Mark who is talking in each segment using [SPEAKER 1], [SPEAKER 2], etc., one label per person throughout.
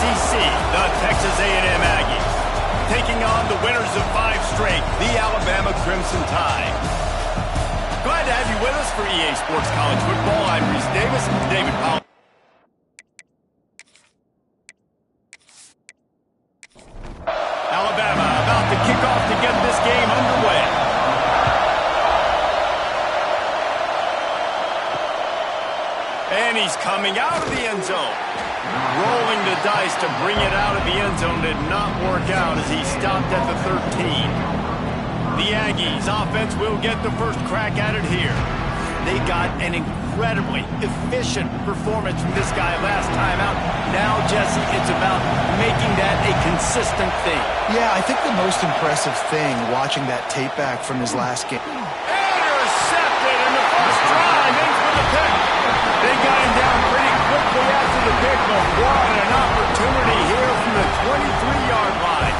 [SPEAKER 1] SEC, the Texas A&M Aggies, taking on the winners of 5 straight, the Alabama Crimson Tide. Glad to have you with us for EA Sports College Football. I'm Reese Davis. David Powell. Alabama about to kick off to get this game underway. And he's coming out of the end zone. Rolling the dice to bring it out of the end zone did not work out as he stopped at the 13. The Aggies offense will get the first crack at it here. They got an incredibly efficient performance from this guy last time out. Now, Jesse, it's about making that a consistent thing.
[SPEAKER 2] Yeah, I think the most impressive thing watching that tape back from his last game.
[SPEAKER 1] Intercepted in the first drive, in for the pick. They got him down pretty quickly after the pick, but what an opportunity here from the 23-yard line.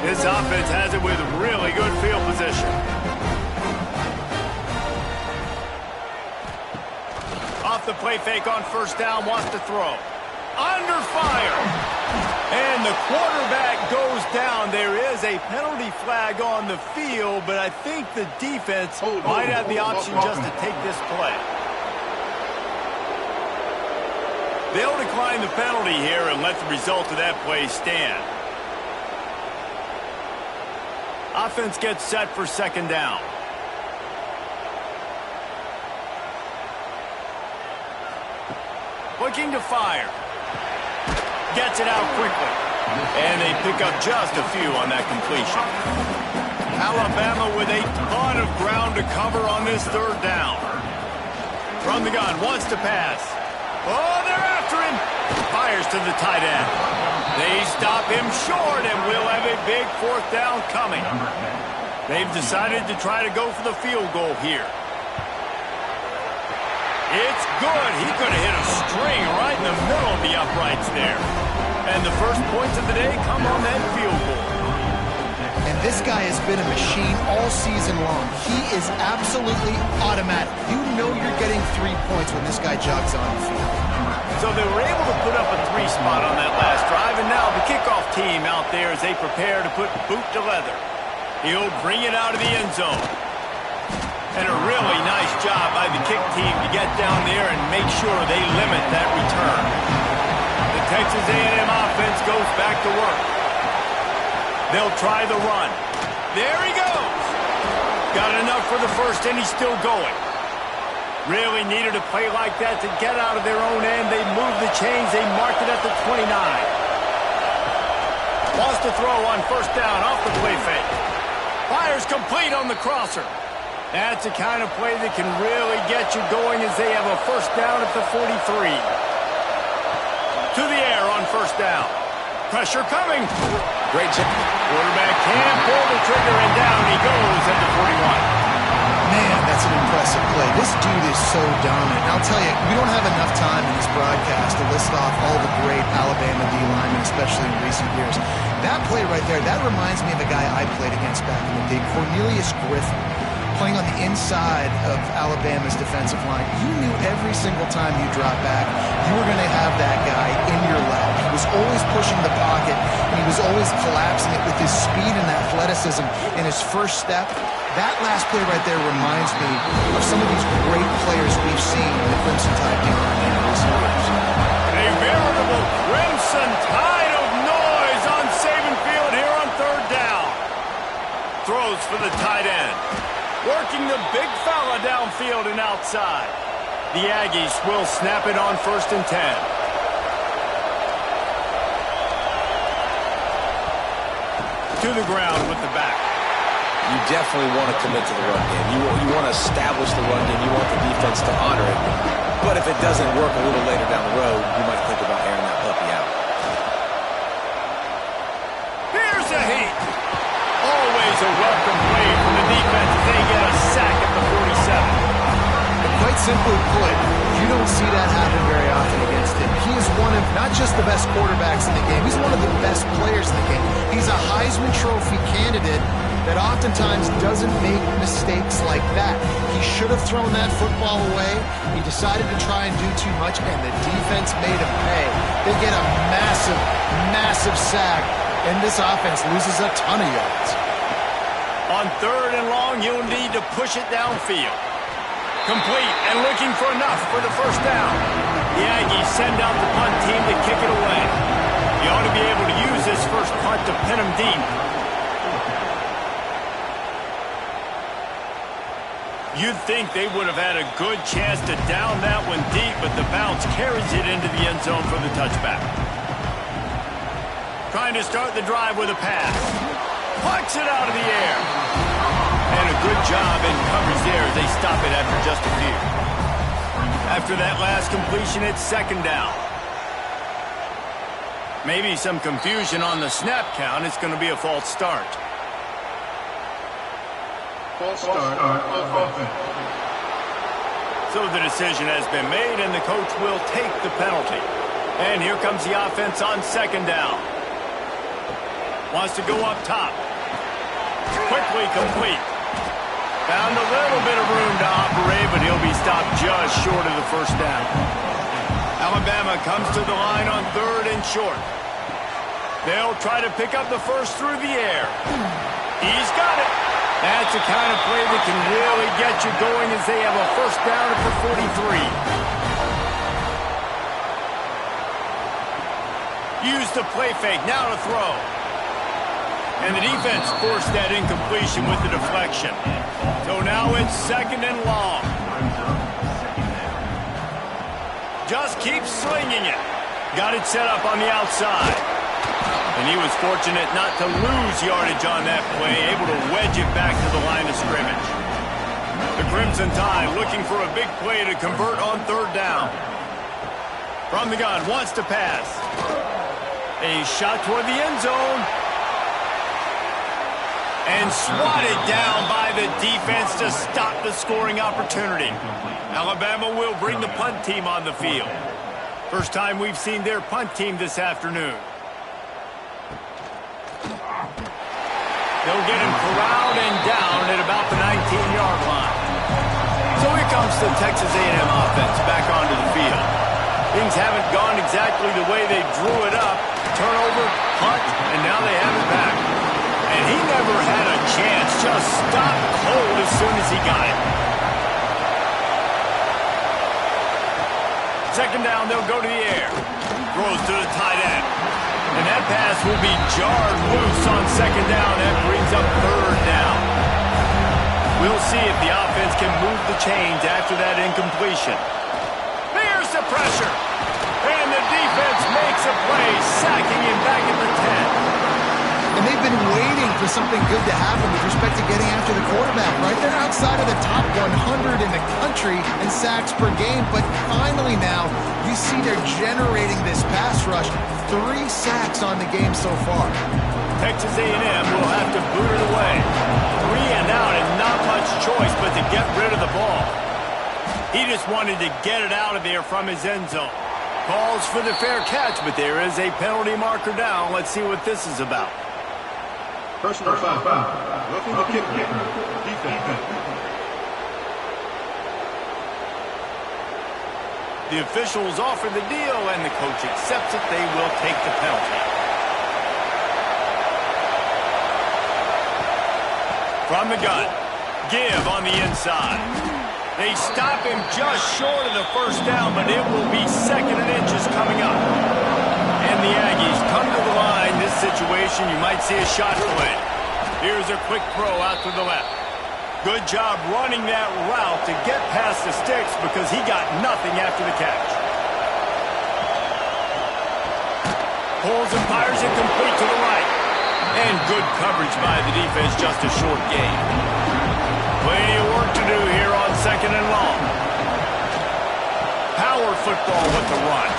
[SPEAKER 1] This offense has it with really good field position. Off the play fake on first down, wants to throw. Under fire. And the quarterback goes down. There is a penalty flag on the field, but I think the defense might have the option just to take this play. They'll decline the penalty here and let the result of that play stand. Offense gets set for second down. Looking to fire. Gets it out quickly. And they pick up just a few on that completion. Alabama with a ton of ground to cover on this third down. From the gun, wants to pass. Oh, they're after him. Fires to the tight end. They stop him short, and we'll have a big fourth down coming. They've decided to try to go for the field goal here. It's good. He could have hit a string right in the middle of the uprights there. And the first points of the day come on that field goal.
[SPEAKER 2] And this guy has been a machine all season long. He is absolutely automatic. You know you're getting 3 points when this guy jogs on the field.
[SPEAKER 1] So they were able to put up a 3 spot on that last drive, and now the kickoff team out there as they prepare to put boot to leather. He'll bring it out of the end zone. And a really nice job by the kick team to get down there and make sure they limit that return. The Texas A&M offense goes back to work. They'll try the run. There he goes. Got enough for the first, and he's still going. Really needed a play like that to get out of their own end. They moved the chains. They marked it at the 29. Wants to throw on first down off the play fake. Fires complete on the crosser. That's the kind of play that can really get you going as they have a first down at the 43. To the air on first down. Pressure coming.
[SPEAKER 3] Great job.
[SPEAKER 1] Quarterback can't pull the trigger, and down he goes at the 41.
[SPEAKER 2] Man, that's an impressive play. This dude is so dominant. And I'll tell you, we don't have enough time in this broadcast to list off all the great Alabama D-linemen, especially in recent years. That play right there, that reminds me of a guy I played against back in the day, Cornelius Griffin, playing on the inside of Alabama's defensive line. You knew every single time you dropped back, you were going to have that guy in your lap. He was always pushing the pocket, and he was always collapsing it with his speed and athleticism in his first step. That last play right there reminds me of some of these great players we've seen in the Crimson Tide D-line in recent years.
[SPEAKER 1] A veritable Crimson Tide of noise on Saban Field here on third down. Throws for the tight end. Working the big fella downfield and outside. The Aggies will snap it on 1st and 10. To the ground with the back.
[SPEAKER 3] You definitely want to commit to the run game. You want to establish the run game. You want the defense to honor it. But if it doesn't work a little later down the road, you might think about airing that puppy out.
[SPEAKER 1] Here's a heat. Always a welcome play from the defense as they get a sack at the 47.
[SPEAKER 2] Quite simply put, you don't see that happen very often against him. he is one of not just the best quarterbacks in the game, he's one of the best players in the game. He's a Heisman Trophy candidate that oftentimes doesn't make mistakes like that. He should have thrown that football away. He decided to try and do too much, and the defense made him pay. They get a massive, massive sack, and this offense loses a ton of yards.
[SPEAKER 1] On 3rd and long, you'll need to push it downfield. Complete and looking for enough for the first down. The Aggies send out the punt team to kick it away. You ought to be able to use this first punt to pin them deep. You'd think they would have had a good chance to down that one deep, but the bounce carries it into the end zone for the touchback. Trying to start the drive with a pass. Pucks it out of the air. And a good job in coverage there as they stop it after just a few. After that last completion, it's 2nd down. Maybe some confusion on the snap count. It's going to be a false start.
[SPEAKER 4] False start on offense.
[SPEAKER 1] So the decision has been made, and the coach will take the penalty. And here comes the offense on 2nd down. Wants to go up top. Quickly complete. Found a little bit of room to operate, but he'll be stopped just short of the first down. Alabama comes to the line on 3rd and short. They'll try to pick up the first through the air. He's got it. That's the kind of play that can really get you going as they have a first down at the 43. Use the play fake. Now to throw. And the defense forced that incompletion with the deflection. So now it's 2nd and long. Just keep slinging it. Got it set up on the outside. And he was fortunate not to lose yardage on that play, able to wedge it back to the line of scrimmage. The Crimson Tide looking for a big play to convert on 3rd down. From the gun, wants to pass. A shot toward the end zone. And swatted down by the defense to stop the scoring opportunity. Alabama will bring the punt team on the field. First time we've seen their punt team this afternoon. They'll get him corralled and down at about the 19-yard line. So here comes the Texas A&M offense back onto the field. Things haven't gone exactly the way they drew it up. Turnover, punt, and now they have it back. And he never had a chance, just stopped cold as soon as he got it. 2nd down, they'll go to the air. Throws to the tight end. And that pass will be jarred loose on 2nd down. That brings up 3rd down. We'll see if the offense can move the chains after that incompletion. Here's the pressure. And the defense makes a play, sacking him back at the 10.
[SPEAKER 2] And they've been waiting for something good to happen with respect to getting after the quarterback, right? They're outside of the top 100 in the country in sacks per game, but finally now you see they're generating this pass rush. 3 sacks on the game so far.
[SPEAKER 1] Texas A&M will have to boot it away. 3 and out and not much choice but to get rid of the ball. He just wanted to get it out of there from his end zone. Calls for the fair catch, but there is a penalty marker down. Let's see what this is about.
[SPEAKER 4] Personal foul. Roughing the kick. Defense.
[SPEAKER 1] The officials offer the deal, and the coach accepts it. They will take the penalty. From the gun. Give on the inside. They stop him just short of the first down, but it will be 2nd and inches coming up. And the Aggies come to the line. This situation, you might see a shot play. Here's a quick throw out to the left. Good job running that route to get past the sticks because he got nothing after the catch. Pulls and fires it complete to the right. And good coverage by the defense, just a short gain. Plenty of work to do here on 2nd and long. Power football with the run.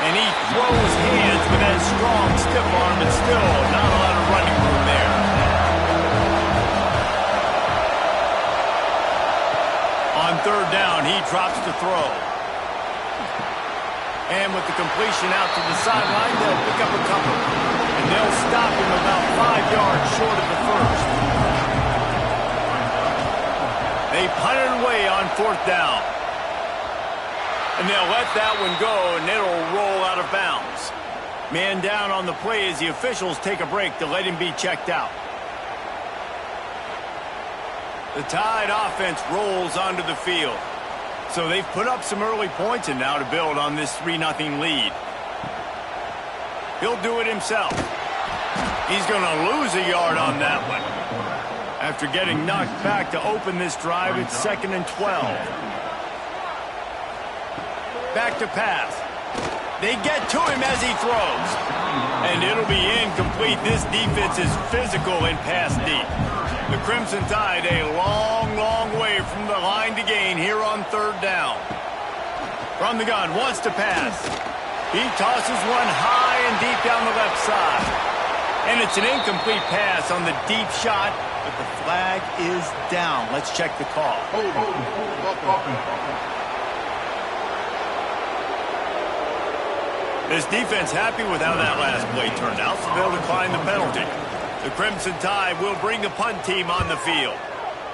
[SPEAKER 1] And he throws hands with that strong, stiff arm, but still not a lot of running room there. On 3rd down, he drops to throw. And with the completion out to the sideline, they'll pick up a couple. And they'll stop him about 5 yards short of the first. They punt it away on 4th down. And they'll let that one go, and it'll roll out of bounds. Man down on the play as the officials take a break to let him be checked out. The Tide offense rolls onto the field. So they've put up some early points and now to build on this 3-0 lead. He'll do it himself. He's going to lose a yard on that one. After getting knocked back to open this drive, it's 2nd and 12. Back to pass. They get to him as he throws. And it'll be incomplete. This defense is physical and pass deep. The Crimson Tide a long, long way from the line to gain here on 3rd down. From the gun, wants to pass. He tosses one high and deep down the left side. And it's an incomplete pass on the deep shot, but the flag is down. Let's check the call. This defense happy with how that last play turned out, so they'll decline the penalty. The Crimson Tide will bring the punt team on the field.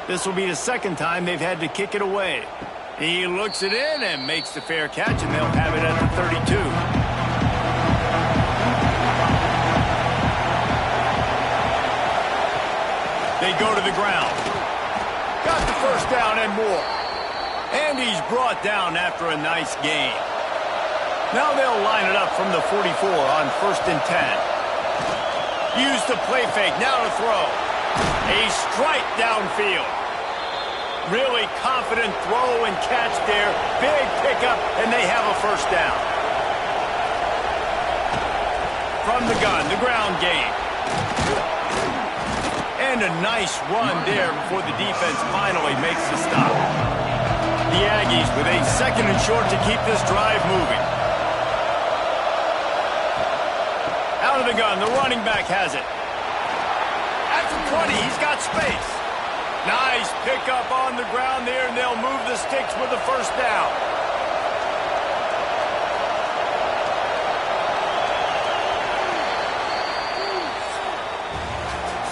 [SPEAKER 1] This will be the 2nd time they've had to kick it away. He looks it in and makes the fair catch, and they'll have it at the 32. They go to the ground. Got the 1st down and more. And he's brought down after a nice gain. Now they'll line it up from the 44 on 1st and 10. Use the play fake, now to throw. A strike downfield. Really confident throw and catch there. Big pickup, and they have a 1st down. From the gun, the ground game. And a nice run there before the defense finally makes the stop. The Aggies with a 2nd and short to keep this drive moving. Out of the gun, the running back has it. At the 20, he's got space. Nice pickup on the ground there, and they'll move the sticks with the 1st down.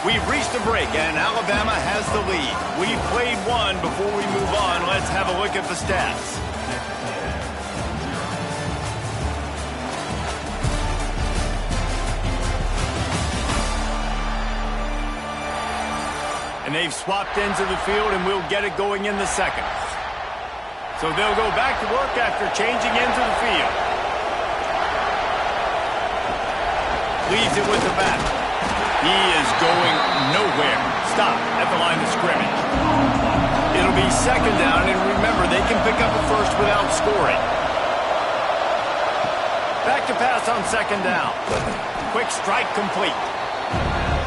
[SPEAKER 1] We've reached a break, and Alabama has the lead. We've played one. Before we move on, let's have a look at the stats. And they've swapped ends of the field, and we'll get it going in the 2nd. So they'll go back to work after changing ends of the field. Leaves it with the back. He is going nowhere. Stop at the line of scrimmage. It'll be 2nd down, and remember, they can pick up a 1st without scoring. Back to pass on 2nd down. Quick strike complete.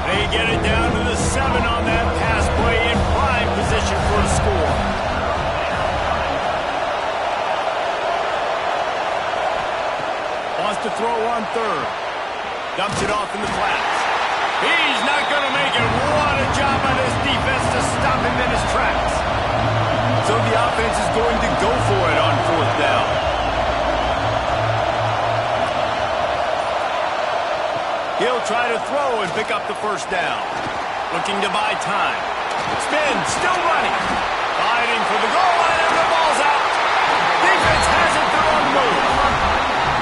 [SPEAKER 1] They get it down to the 7 on that pass play in prime position for a score. Wants to throw on 3rd. Dumps it off in the flats. He's not going to make it. What a job by this defense to stop him in his tracks. So the offense is going to go for it on 4th down. He'll try to throw and pick up the 1st down. Looking to buy time. Spin, still running. Fighting for the goal line, and the ball's out. Defense has it, they're on the move.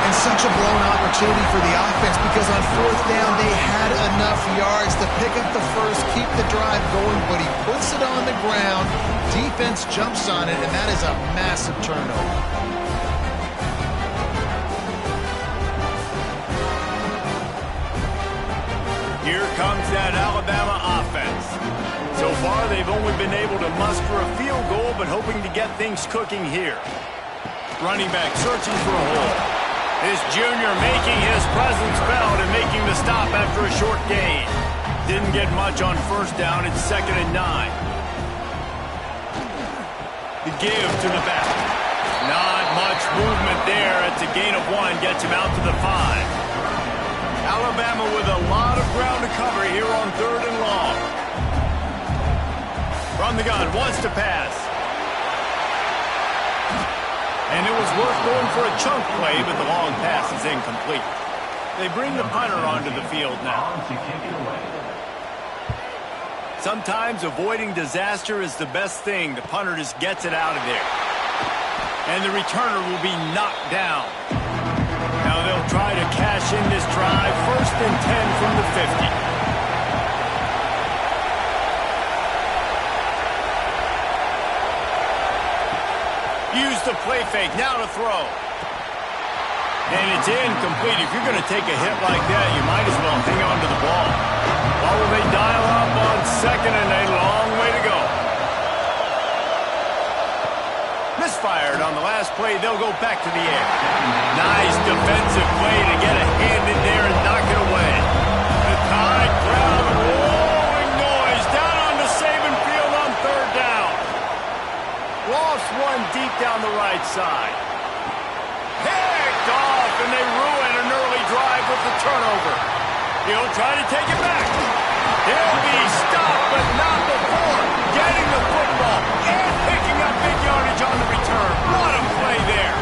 [SPEAKER 2] And such a blown opportunity for the offense because on 4th down, they had enough yards to pick up the 1st, keep the drive going, but he puts it on the ground. Defense jumps on it, and that is a massive turnover.
[SPEAKER 1] Here comes that Alabama offense. So far, they've only been able to muster a field goal, but hoping to get things cooking here. Running back searching for a hole. This junior making his presence felt and making the stop after a short gain. Didn't get much on 1st down. It's 2nd and 9. The give to the back. Not much movement there. It's a gain of 1. Gets him out to the 5. Alabama with a lot of ground to cover here on 3rd and long. From the gun, wants to pass. And it was worth going for a chunk play, but the long pass is incomplete. They bring the punter onto the field now. Sometimes avoiding disaster is the best thing. The punter just gets it out of there. And the returner will be knocked down. Now they'll try to cash in this drive. 1st and 10 from the 50. Use the play fake. Now to throw. And it's incomplete. If you're going to take a hit like that, you might as well hang on to the ball. Or will they dial up on 2nd and a long way to go? Misfired on the last play. They'll go back to the air. Nice defensive play to get a hand in there and knock it away. The Tide crowd roaring noise down on the Saban field on 3rd down. Lost one deep down the right side. Picked off, and they ruin an early drive with the turnover. He'll try to take it back. He'll be stopped, but not before getting the football and picking up big yardage on the return. What a play there.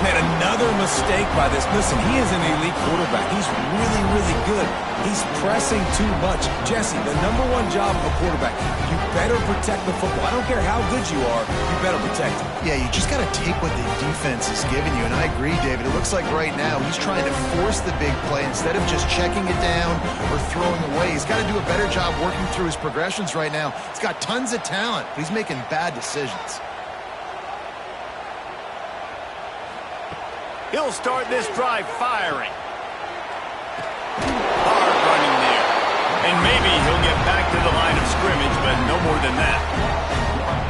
[SPEAKER 3] Man, another mistake by this. Listen, he is an elite quarterback. He's really, really good. He's pressing too much. Jesse, the #1 job of a quarterback, you better protect the football. I don't care how good you are, you better protect it.
[SPEAKER 2] Yeah, you just got to take what the defense is giving you. And I agree, David. It looks like right now he's trying to force the big play instead of just checking it down or throwing away. He's got to do a better job working through his progressions right now. He's got tons of talent, but he's making bad decisions.
[SPEAKER 1] He'll start this drive firing. Hard running there. And maybe he'll get back to the line of scrimmage, but no more than that.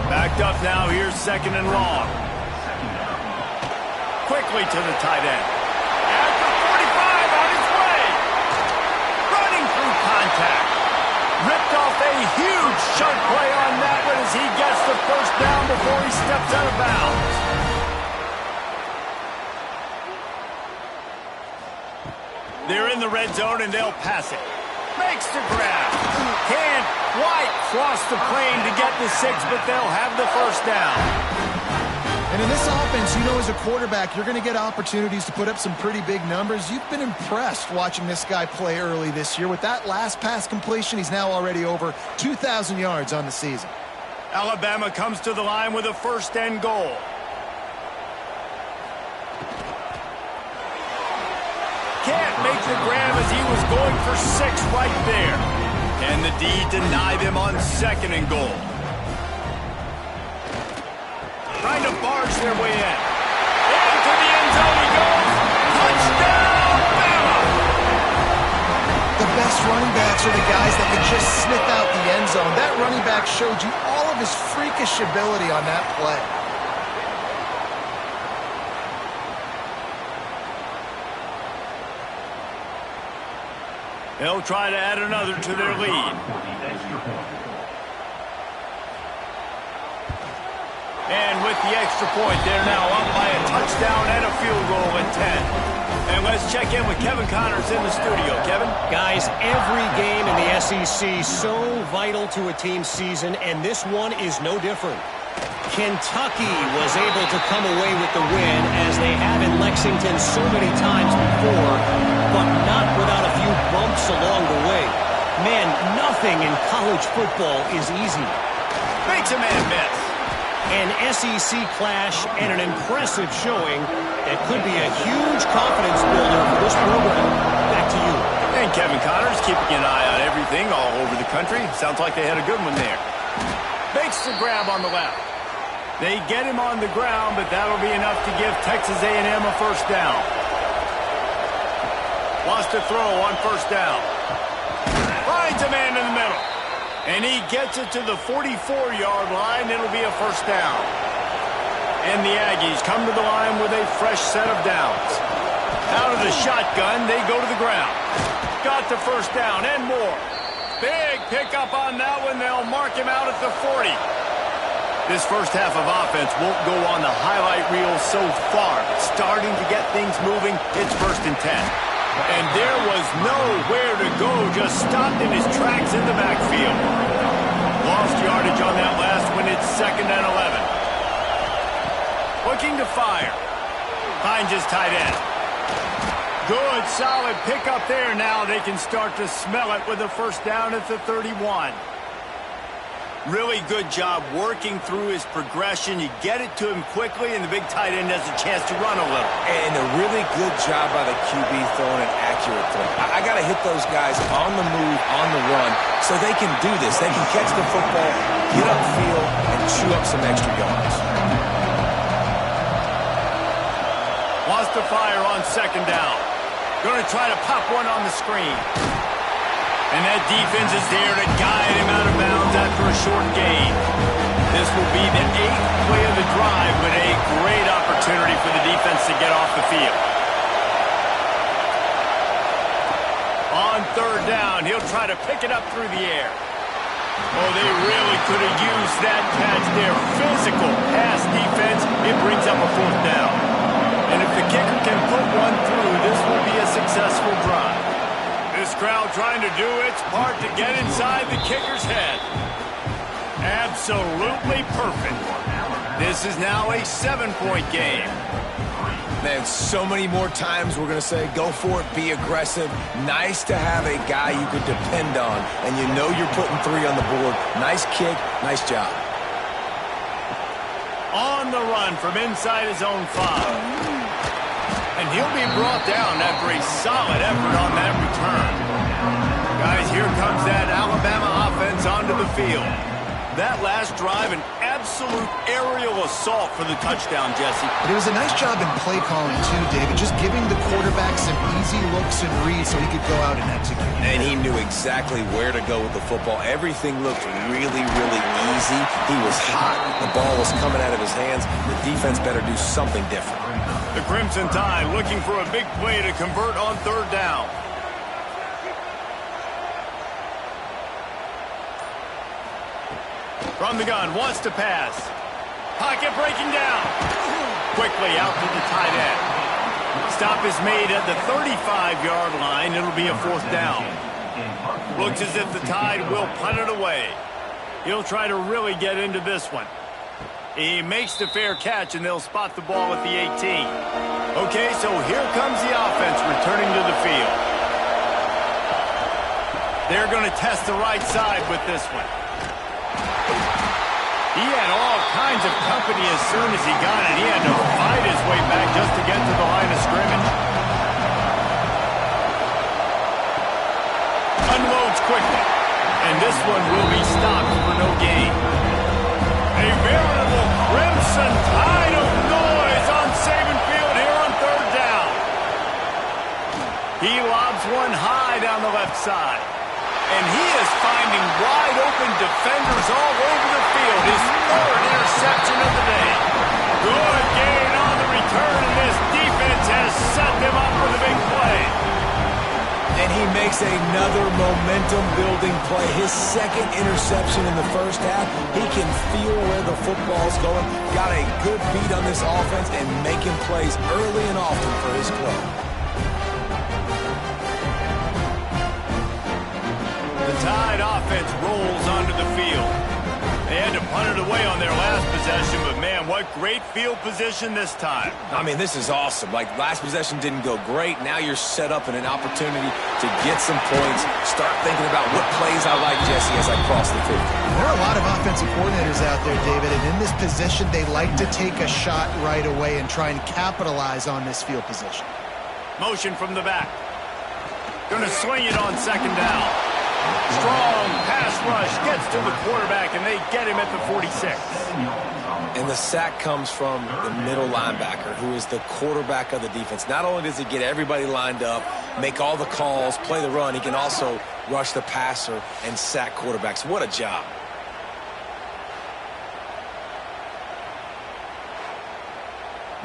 [SPEAKER 1] Backed up now. Here's 2nd and long. Quickly to the tight end. At the 45 on his way. Running through contact. Ripped off a huge chunk play on that one as he gets the 1st down before he steps out of bounds. They're in the red zone, and they'll pass it. Makes the grab. Can't quite cross the plane to get the 6, but they'll have the 1st down.
[SPEAKER 2] And in this offense, you know, as a quarterback, you're going to get opportunities to put up some pretty big numbers. You've been impressed watching this guy play early this year. With that last pass completion, he's now already over 2,000 yards on the season.
[SPEAKER 1] Alabama comes to the line with a 1st and goal. Can't make the grab as he was going for 6 right there. And the D deny them on 2nd and goal. Trying to barge their way in. Into the end zone he goes. Touchdown, Bama!
[SPEAKER 2] The best running backs are the guys that can just sniff out the end zone. That running back showed you all of his freakish ability on that play.
[SPEAKER 1] They'll try to add another to their lead. And with the extra point, they're now up by a touchdown and a field goal at 10. And let's check in with Kevin Connors in the studio. Kevin?
[SPEAKER 5] Guys, every game in the SEC so vital to a team's season, and this one is no different. Kentucky was able to come away with the win, as they have in Lexington so many times before, but not without a few bumps along the way. Man, nothing in college football is easy.
[SPEAKER 1] Makes a man miss.
[SPEAKER 5] An SEC clash and an impressive showing that could be a huge confidence builder for this program. Back to you.
[SPEAKER 1] And Kevin Connors keeping an eye on everything all over the country. Sounds like they had a good one there. Makes the grab on the left. They get him on the ground, but that'll be enough to give Texas A&M a 1st down. Wants to throw on 1st down. Finds a man in the middle. And he gets it to the 44-yard line. It'll be a 1st down. And the Aggies come to the line with a fresh set of downs. Out of the shotgun, they go to the ground. Got the 1st down and more. Big pickup on that one. They'll mark him out at the 40. This first half of offense won't go on the highlight reel so far. Starting to get things moving, it's 1st and 10. And there was nowhere to go, just stopped in his tracks in the backfield. Lost yardage on that last one, it's 2nd and 11. What looking to fire. Finds his tight end. Good, solid pickup there. Now they can start to smell it with a first down at the 31. Really good job working through his progression. You get it to him quickly, and the big tight end has a chance to run a little.
[SPEAKER 3] And a really good job by the QB throwing an accurate throw. I got to hit those guys on the move, on the run, so they can do this. They can catch the football, get upfield, and chew up some extra yards.
[SPEAKER 1] Wants to fire on second down. Going to try to pop one on the screen. And that defense is there to guide him out of bounds after a short gain. This will be the 8th play of the drive, but a great opportunity for the defense to get off the field. On third down, he'll try to pick it up through the air. Oh, they really could have used that catch there. Physical pass defense, it brings up a fourth down. And if the kicker can put one through, this will be a successful drive. This crowd trying to do its part to get inside the kicker's head. Absolutely perfect. This is now a 7-point game.
[SPEAKER 3] Man, so many more times we're going to say, go for it, be aggressive. Nice to have a guy you could depend on, and you know you're putting 3 on the board. Nice kick, nice job.
[SPEAKER 1] On the run from inside his own 5. And he'll be brought down after a solid effort on that return. Guys, here comes that Alabama offense onto the field. That last drive, an absolute aerial assault for the touchdown, Jesse.
[SPEAKER 2] But it was a nice job in play calling, too, David. Just giving the quarterback some easy looks and reads so he could go out and execute.
[SPEAKER 3] And he knew exactly where to go with the football. Everything looked really, really easy. He was hot. The ball was coming out of his hands. The defense better do something different.
[SPEAKER 1] The Crimson Tide looking for a big play to convert on third down. From the gun, wants to pass. Pocket breaking down. Quickly out to the tight end. Stop is made at the 35-yard line. It'll be a fourth down. Looks as if the Tide will punt it away. He'll try to really get into this one. He makes the fair catch, and they'll spot the ball at the 18. Okay, so here comes the offense returning to the field. They're going to test the right side with this one. He had all kinds of company as soon as he got it. He had to fight his way back just to get to the line of scrimmage. Unloads quickly, and this one will be stopped for no gain. A veritable Crimson Tide of noise on Saban Field here on third down. He lobs one high down the left side. And he is finding wide-open defenders all over the field. His 3rd interception of the day. Good gain on the return, and this defense has set them up for the big play.
[SPEAKER 3] And he makes another momentum-building play. His 2nd interception in the first half. He can feel where the football's going. Got a good beat on this offense and making plays early and often for his club.
[SPEAKER 1] The Tide offense rolls onto the field. They had to punt it away on their last possession, but man, what great field position this time.
[SPEAKER 3] I mean, this is awesome. Like, last possession didn't go great. Now you're set up in an opportunity to get some points. Start thinking about what plays I like, Jesse, as I cross the 50.
[SPEAKER 2] There are a lot of offensive coordinators out there, David, and in this position, they like to take a shot right away and try and capitalize on this field position.
[SPEAKER 1] Motion from the back. Going to swing it on second down. Strong pass rush gets to the quarterback, and they get him at the 46.
[SPEAKER 3] And the sack comes from the middle linebacker, who is the quarterback of the defense. Not only does he get everybody lined up, make all the calls, play the run, he can also rush the passer and sack quarterbacks. What a job.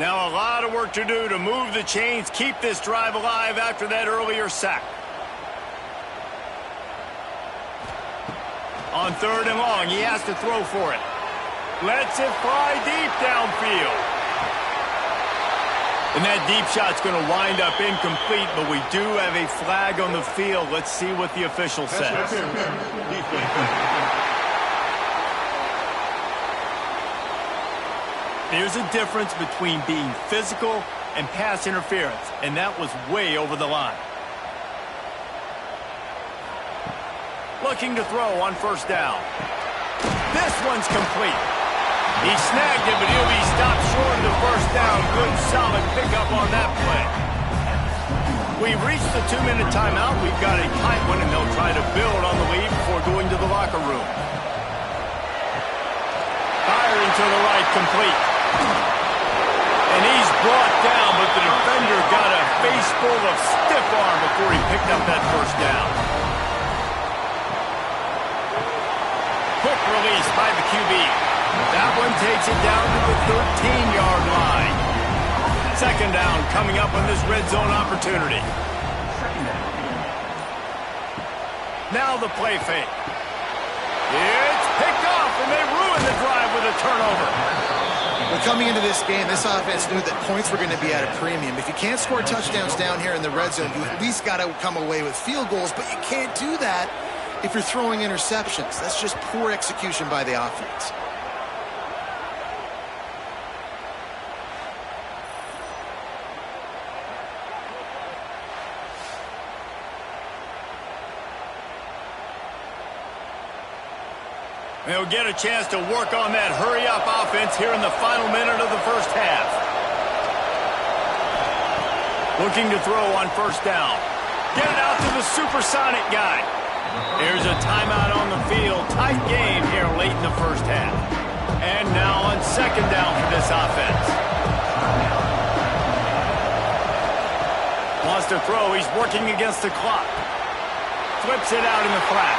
[SPEAKER 1] Now a lot of work to do to move the chains, keep this drive alive after that earlier sack. On third and long, he has to throw for it. Lets it fly deep downfield. And that deep shot's going to wind up incomplete, but we do have a flag on the field. Let's see what the official says. There's a difference between being physical and pass interference, and that was way over the line. Looking to throw on first down. This one's complete. He snagged it, but he'll be stopped short of the first down. Good, solid pickup on that play. We've reached the 2-minute timeout. We've got a tight one, and they'll try to build on the lead before going to the locker room. Firing to the right, complete. And he's brought down, but the defender got a face full of stiff arm before he picked up that first down. Quick release by the QB. That one takes it down to the 13-yard line. Second down coming up on this red zone opportunity. Now the play fake. It's picked off, and they ruin the drive with a turnover.
[SPEAKER 2] But coming into this game, this offense knew that points were going to be at a premium. If you can't score touchdowns down here in the red zone, you at least got to come away with field goals, but you can't do that if you're throwing interceptions. That's just poor execution by the offense.
[SPEAKER 1] They'll get a chance to work on that hurry-up offense here in the final minute of the first half. Looking to throw on first down. Get it out to the supersonic guy. There's a timeout on the field. Tight game here late in the first half. And now on second down for this offense. Wants to throw. He's working against the clock. Flips it out in the flat.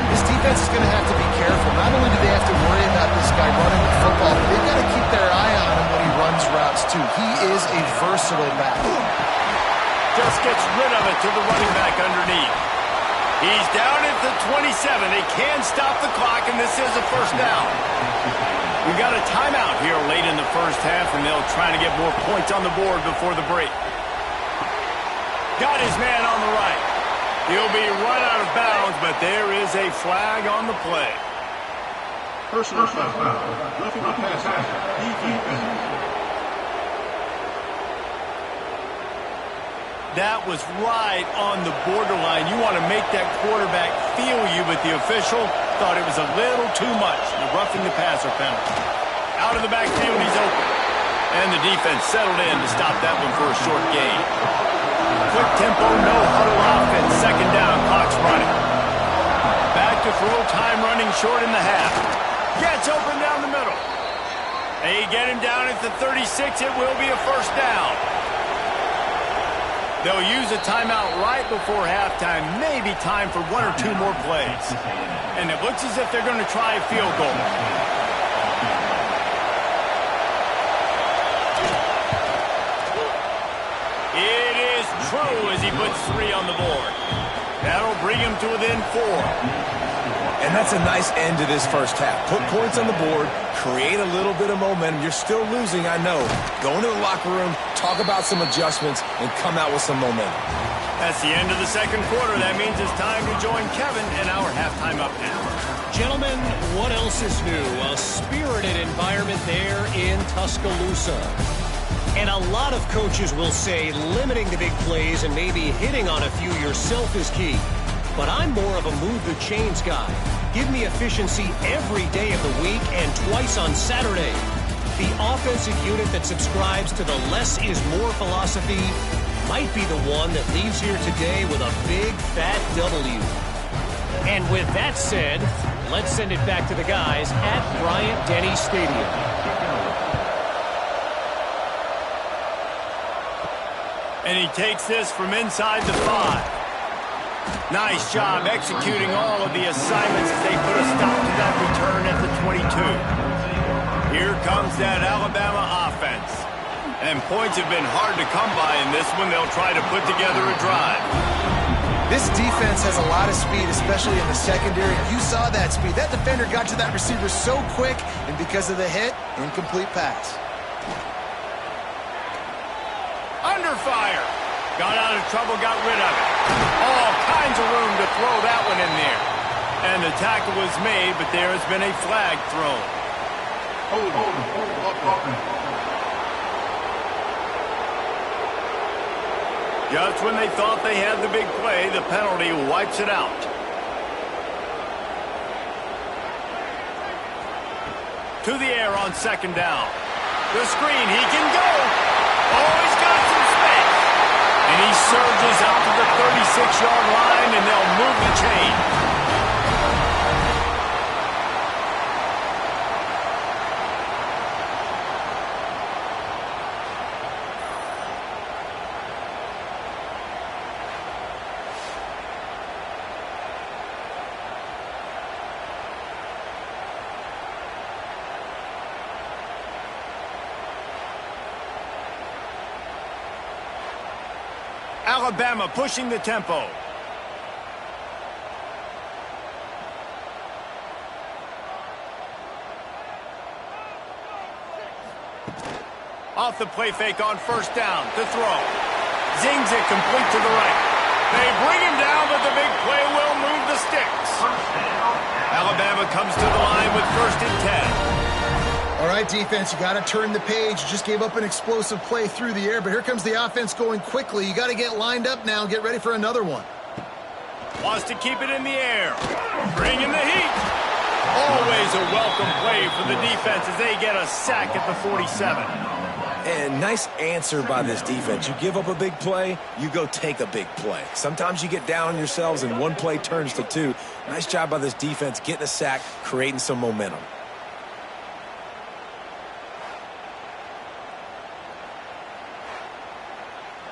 [SPEAKER 2] This defense is going to have to be careful. Not only do they have to worry about this guy running the football, but they've got to keep their eye on him when he runs routes, too. He is a versatile back.
[SPEAKER 1] Just gets rid of it to the running back underneath. He's down at the 27. They can stop the clock, and this is a first down. We've got a timeout here late in the first half, and they'll try to get more points on the board before the break. Got his man on the right. He'll be run out of bounds, but there is a flag on the play.
[SPEAKER 4] Personal foul. Roughing the passer. Defense.
[SPEAKER 1] That was right on the borderline. You want to make that quarterback feel you, but the official thought it was a little too much. The roughing the passer penalty. Out of the backfield, he's open. And the defense settled in to stop that one for a short gain. Quick tempo, no huddle offense. Second down, clock's running. Back to throw, time running short in the half. Gets open down the middle. They get him down at the 36. It will be a first down. They'll use a timeout right before halftime. Maybe time for one or two more plays. And it looks as if they're going to try a field goal. It is true as he puts 3 on the board. That'll bring him to within 4.
[SPEAKER 3] And that's a nice end to this first half. Put points on the board, create a little bit of momentum. You're still losing, I know. Go into the locker room, talk about some adjustments, and come out with some momentum.
[SPEAKER 1] That's the end of the second quarter. That means it's time to join Kevin in our halftime update.
[SPEAKER 5] Gentlemen, what else is new? A spirited environment there in Tuscaloosa. And a lot of coaches will say limiting the big plays and maybe hitting on a few yourself is key. But I'm more of a move the chains guy. Give me efficiency every day of the week and twice on Saturday. The offensive unit that subscribes to the less is more philosophy might be the one that leaves here today with a big fat W. And with that said, let's send it back to the guys at Bryant-Denny Stadium.
[SPEAKER 1] And he takes this from inside the 5. Nice job executing all of the assignments as they put a stop to that return at the 22. Here comes that Alabama offense. And points have been hard to come by in this one. They'll try to put together a drive.
[SPEAKER 2] This defense has a lot of speed, especially in the secondary. You saw that speed. That defender got to that receiver so quick, and because of the hit, incomplete pass.
[SPEAKER 1] Under fire. Got out of trouble, got rid of it. All kinds of room to throw that one in there. And the tackle was made, but there has been a flag thrown.
[SPEAKER 4] Hold on.
[SPEAKER 1] Just when they thought they had the big play, the penalty wipes it out. To the air on second down. The screen, he can go. Oh, he's got some space. And he surges out to the 36-yard line, and they'll move the chain. Alabama pushing the tempo. Off the play fake on first down. To throw. Zings it complete to the right. They bring him down, but the big play will move the sticks. Alabama comes to the line with 1st and 10.
[SPEAKER 2] All right, defense, you got to turn the page. You just gave up an explosive play through the air, but here comes the offense going quickly. You got to get lined up now and get ready for another one.
[SPEAKER 1] Wants to keep it in the air. Bring in the heat. Always a welcome play for the defense as they get a sack at the 47.
[SPEAKER 3] And nice answer by this defense. You give up a big play, you go take a big play. Sometimes you get down on yourselves and one play turns to two. Nice job by this defense getting a sack, creating some momentum.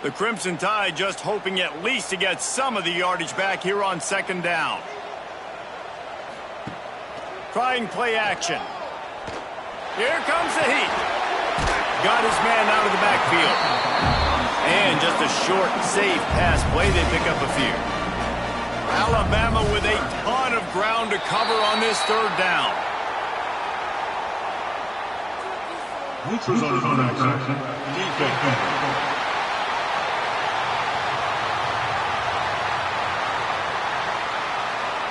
[SPEAKER 1] The Crimson Tide just hoping at least to get some of the yardage back here on second down. Trying play action. Here comes the heat. Got his man out of the backfield. And just a short, safe pass play. They pick up a few. Alabama with a ton of ground to cover on this third down.
[SPEAKER 4] Ultras on action. Defense.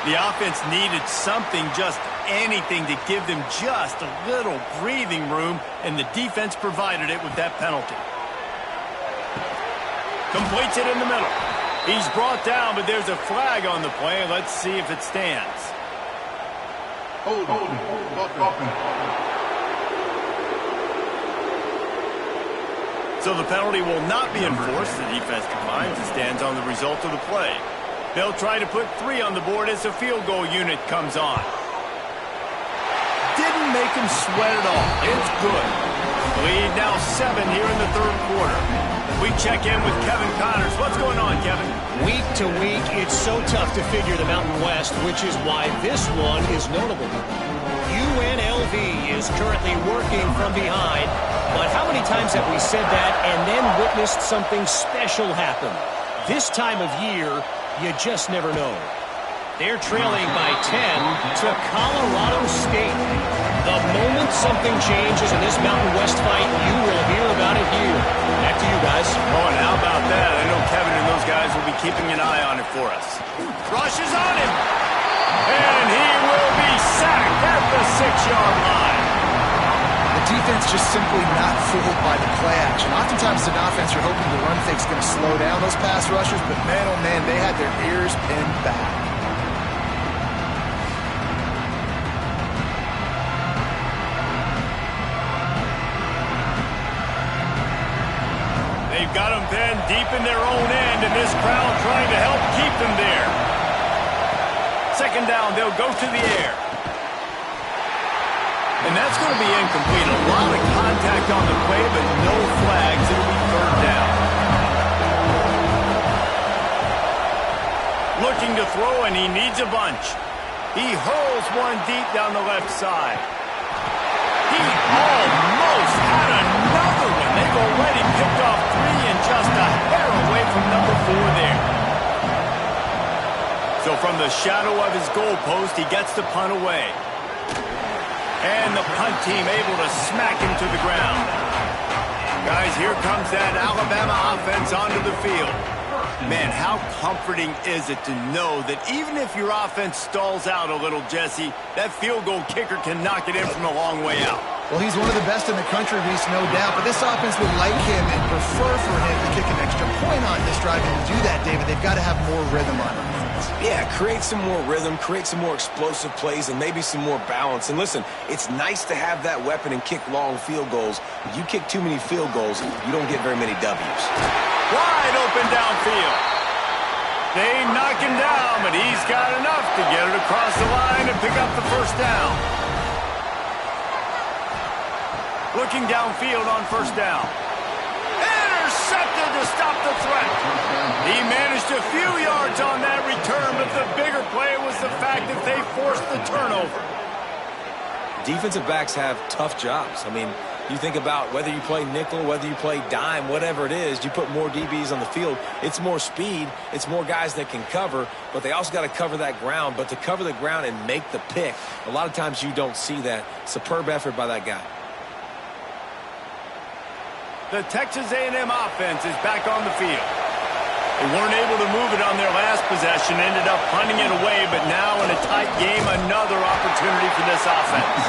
[SPEAKER 1] The offense needed something, just anything, to give them just a little breathing room, and the defense provided it with that penalty. Completes it in the middle. He's brought down, but there's a flag on the play. Let's see if it stands.
[SPEAKER 4] Hold.
[SPEAKER 1] So the penalty will not be enforced. The defense declines and stands on the result of the play. They'll try to put 3 on the board as the field goal unit comes on. Didn't make him sweat at all. It's good. Lead now 7 here in the third quarter. We check in with Kevin Connors. What's going on, Kevin?
[SPEAKER 5] Week to week, it's so tough to figure the Mountain West, which is why this one is notable. UNLV is currently working from behind, but how many times have we said that and then witnessed something special happen? This time of year, you just never know. They're trailing by 10 to Colorado State. The moment something changes in this Mountain West fight, you will hear about it here. Back to you guys.
[SPEAKER 1] Oh, and how about that? I know Kevin and those guys will be keeping an eye on it for us. Rushes on him. And he will be sacked at the 6-yard line.
[SPEAKER 2] The defense just simply not fooled by the play action. Oftentimes as an offense, you're hoping the run fake's going to slow down those pass rushers, but man, oh man, they had their ears pinned back.
[SPEAKER 1] They've got them pinned deep in their own end, and this crowd trying to help keep them there. Second down, they'll go to the air. And that's going to be incomplete. A lot of contact on the play, but no flags. It'll be third down. Looking to throw, and he needs a bunch. He hurls one deep down the left side. He almost had another one. They've already picked off 3 and just a hair away from number 4 there. So from the shadow of his goal post, he gets the punt away. And the punt team able to smack him to the ground. Guys, here comes that Alabama offense onto the field. Man, how comforting is it to know that even if your offense stalls out a little, Jesse, that field goal kicker can knock it in from a long way out.
[SPEAKER 2] Well, he's one of the best in the country, Reese, no doubt. But this offense would like him and prefer for him to kick an extra point on this drive. And to do that, David, they've got to have more rhythm on offense.
[SPEAKER 3] Yeah, create some more rhythm, create some more explosive plays, and maybe some more balance. And listen, it's nice to have that weapon and kick long field goals. If you kick too many field goals, you don't get very many W's.
[SPEAKER 1] Wide open downfield. They knock him down, but he's got enough to get it across the line and pick up the first down. Looking downfield on first down. Intercepted to stop the threat. He managed a few yards on that return, but the bigger play was the fact that they forced the turnover.
[SPEAKER 3] Defensive backs have tough jobs. I mean, you think about whether you play nickel, whether you play dime, whatever it is, you put more DBs on the field. It's more speed. It's more guys that can cover, but they also got to cover that ground. But to cover the ground and make the pick, a lot of times you don't see that. Superb effort by that guy.
[SPEAKER 1] The Texas A&M offense is back on the field. They weren't able to move it on their last possession, ended up punting it away, but now in a tight game, another opportunity for this offense.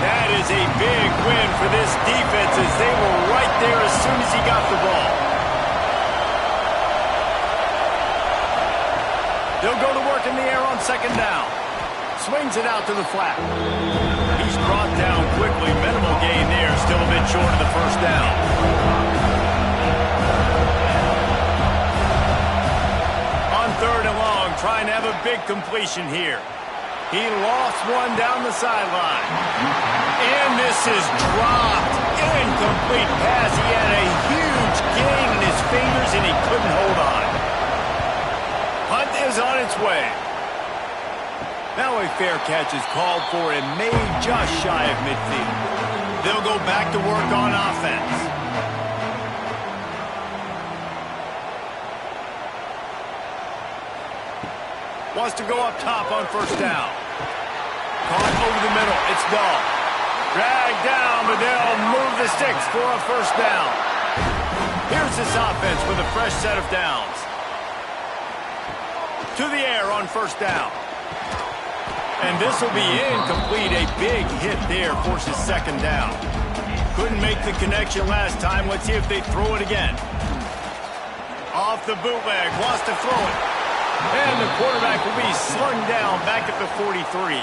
[SPEAKER 1] That is a big win for this defense as they were right there as soon as he got the ball. They'll go to work in the air on second down. Swings it out to the flat. He's brought down quickly. Minimal gain there. Still a bit short of the first down. On third and long, trying to have a big completion here. He lost one down the sideline. And this is dropped. Incomplete pass. He had a huge gain in his fingers and he couldn't hold on. Punt is on its way. Now a fair catch is called for and made just shy of midfield. They'll go back to work on offense. Wants to go up top on first down. Caught over the middle. It's Dahl. Dragged down, but they'll move the sticks for a first down. Here's this offense with a fresh set of downs. To the air on first down. And this will be incomplete. A big hit there forces second down. Couldn't make the connection last time. Let's see if they throw it again. Off the bootleg. Wants to throw it. And the quarterback will be slung down back at the 43.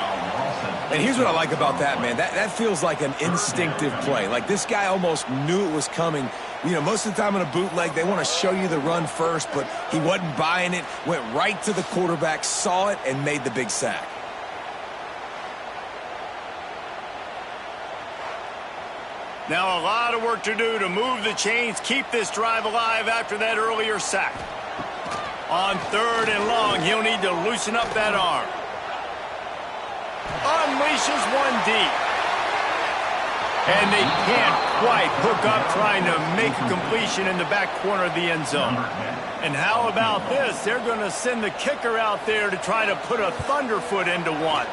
[SPEAKER 3] And here's what I like about that, man. That feels like an instinctive play. Like this guy almost knew it was coming. You know, most of the time on a bootleg, they want to show you the run first, but he wasn't buying it. Went right to the quarterback, saw it, and made the big sack.
[SPEAKER 1] Now a lot of work to do to move the chains, keep this drive alive after that earlier sack. On third and long, he'll need to loosen up that arm. Unleashes one deep. And they can't quite hook up trying to make a completion in the back corner of the end zone. And how about this? They're going to send the kicker out there to try to put a thunderfoot into one.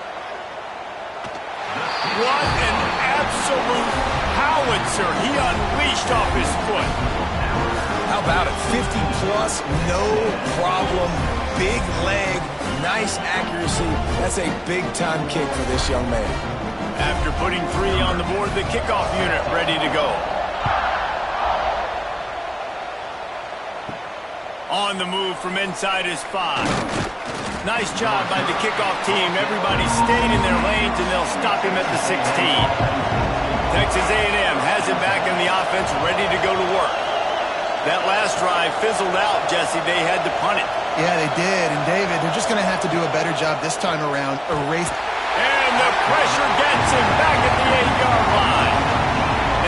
[SPEAKER 1] What an absolute howitzer he unleashed off his foot.
[SPEAKER 3] How about it? 50-plus, no problem. Big leg, nice accuracy. That's a big-time kick for this young man.
[SPEAKER 1] After putting 3 on the board, the kickoff unit ready to go. On the move from inside his 5. Nice job by the kickoff team. Everybody stayed in their lanes, and they'll stop him at the 16. Texas A&M has it back in the offense, ready to go to work. That last drive fizzled out, Jesse. They had to punt it.
[SPEAKER 2] Yeah, they did. And, David, they're just going to have to do a better job this time around.
[SPEAKER 1] And the pressure gets him back at the 8-yard line.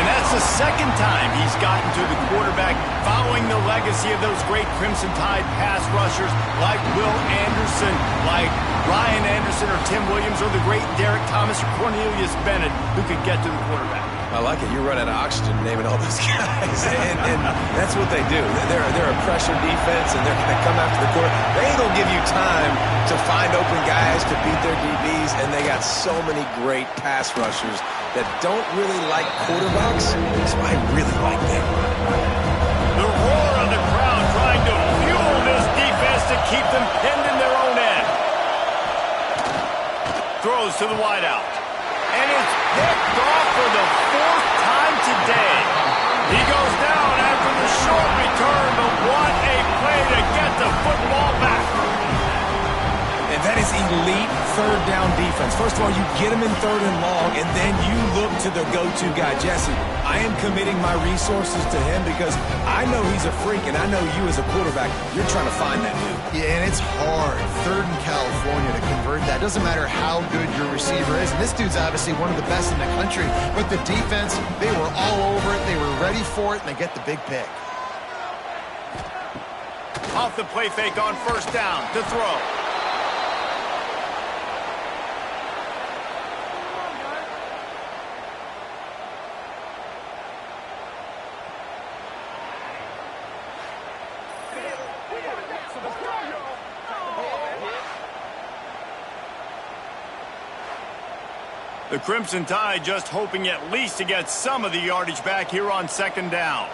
[SPEAKER 1] And that's the second time he's gotten to the quarterback, following the legacy of those great Crimson Tide pass rushers like Will Anderson, like Ryan Anderson or Tim Williams, or the great Derek Thomas or Cornelius Bennett, who could get to the quarterback.
[SPEAKER 3] I like it. You're running out of oxygen naming all those guys. and that's what they do. They're a pressure defense, and they're going to come after the quarterback. They ain't going to give you time to find open guys to beat their DBs, and they got so many great pass rushers that don't really like quarterbacks, so I really like them.
[SPEAKER 1] The roar of the crowd trying to fuel this defense to keep them pinned in their own end. Throws to the wideout. And it's picked off for the football back.
[SPEAKER 3] And that is elite third down defense. First of all, you get him in third and long, and then you look to the go-to guy. Jesse, I am committing my resources to him because I know he's a freak, and I know you as a quarterback, you're trying to find that dude.
[SPEAKER 2] Yeah, and it's hard, third in California, to convert that. Doesn't matter how good your receiver is. And this dude's obviously one of the best in the country. But the defense, they were all over it. They were ready for it, and they get the big pick.
[SPEAKER 1] Off the play fake on first down to throw. The Crimson Tide just hoping at least to get some of the yardage back here on second down.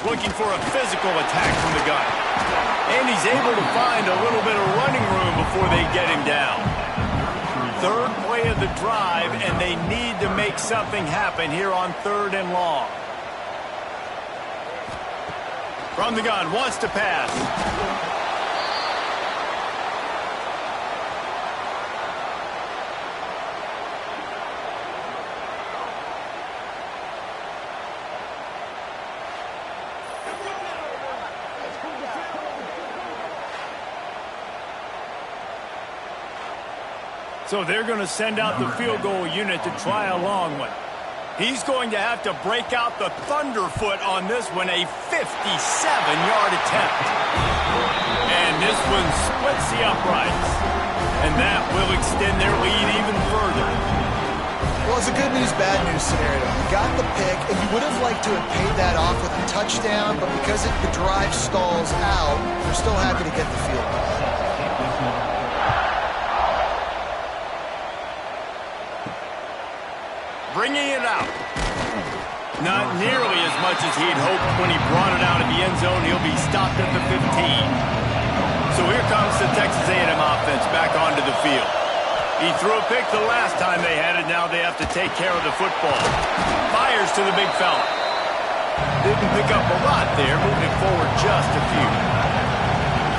[SPEAKER 1] Looking for a physical attack from the gun. And he's able to find a little bit of running room before they get him down. Third play of the drive, and they need to make something happen here on third and long. From the gun, wants to pass. So they're going to send out the field goal unit to try a long one. He's going to have to break out the thunderfoot on this one, a 57-yard attempt. And this one splits the uprights. And that will extend their lead even further.
[SPEAKER 2] Well, it's a good news, bad news scenario. You got the pick, and you would have liked to have paid that off with a touchdown, but because the drive stalls out, they're still happy to get the field goal.
[SPEAKER 1] Bringing it out. Not nearly as much as he'd hoped when he brought it out of the end zone. He'll be stopped at the 15. So here comes the Texas A&M offense back onto the field. He threw a pick the last time they had it. Now they have to take care of the football. Fires to the big fella. Didn't pick up a lot there, moving it forward just a few.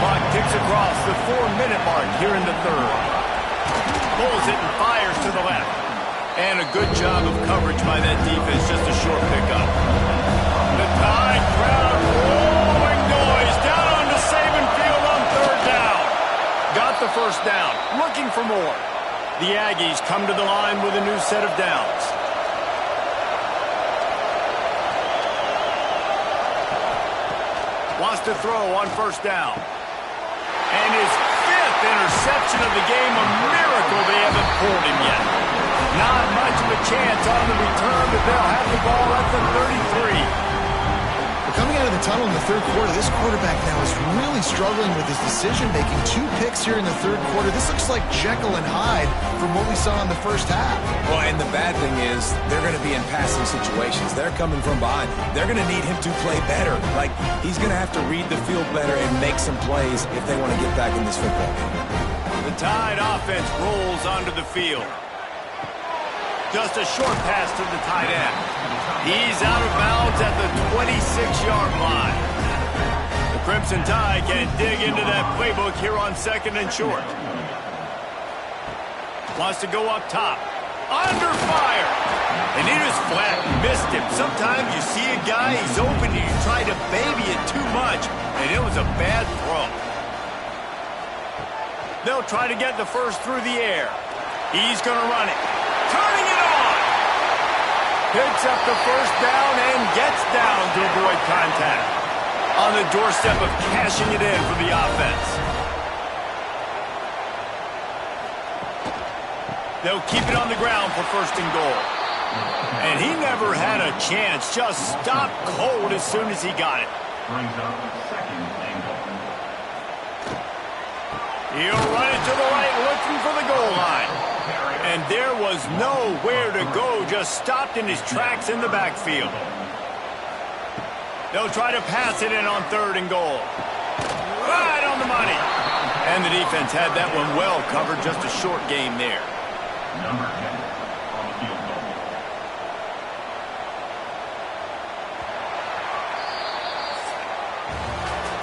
[SPEAKER 1] Clock ticks across the 4-minute mark here in the third. Pulls it and fires to the left. And a good job of coverage by that defense, just a short pickup. The Tide crowd rolling noise down onto Saban Field on third down. Got the first down, looking for more. The Aggies come to the line with a new set of downs. Wants to throw on first down. And his fifth interception of the game, a miracle they haven't pulled him yet. Not much of a chance on the return, but they'll have the ball at the 33.
[SPEAKER 2] Well, coming out of the tunnel in the third quarter, this quarterback now is really struggling with his decision-making. 2 picks here in the third quarter. This looks like Jekyll and Hyde from what we saw in the first half.
[SPEAKER 3] Well, and the bad thing is they're going to be in passing situations. They're coming from behind. They're going to need him to play better. Like, he's going to have to read the field better and make some plays if they want to get back in this football game.
[SPEAKER 1] The Tide offense rolls onto the field. Just a short pass to the tight end. He's out of bounds at the 26-yard line. The Crimson Tide can dig into that playbook here on second and short. Wants to go up top. Under fire. And he just flat missed him. Sometimes you see a guy, he's open, and you try to baby it too much, and it was a bad throw. They'll try to get the first through the air. He's going to run it. Turning it on. Picks up the first down and gets down to avoid contact. On the doorstep of cashing it in for the offense. They'll keep it on the ground for first and goal. And he never had a chance. Just stopped cold as soon as he got it.
[SPEAKER 4] Brings up second and goal.
[SPEAKER 1] He'll run it to the right, looking for the goal line. And there was nowhere to go, just stopped in his tracks in the backfield. They'll try to pass it in on third and goal. Right on the money. And the defense had that one well covered, just a short game there.
[SPEAKER 4] Number 10 on the field goal.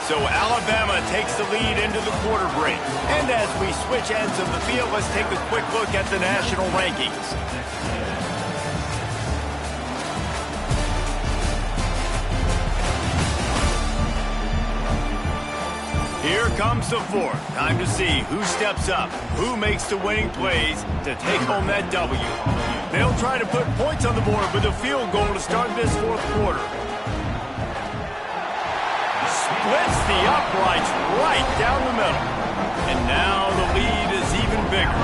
[SPEAKER 1] So Alabama takes the lead into the quarter break. And as we switch ends of the field, let's take a quick look at the national rankings. Here comes the fourth. Time to see who steps up, who makes the winning plays to take home that W. They'll try to put points on the board with a field goal to start this fourth quarter. Splits the uprights right down the middle. And now the lead is even bigger.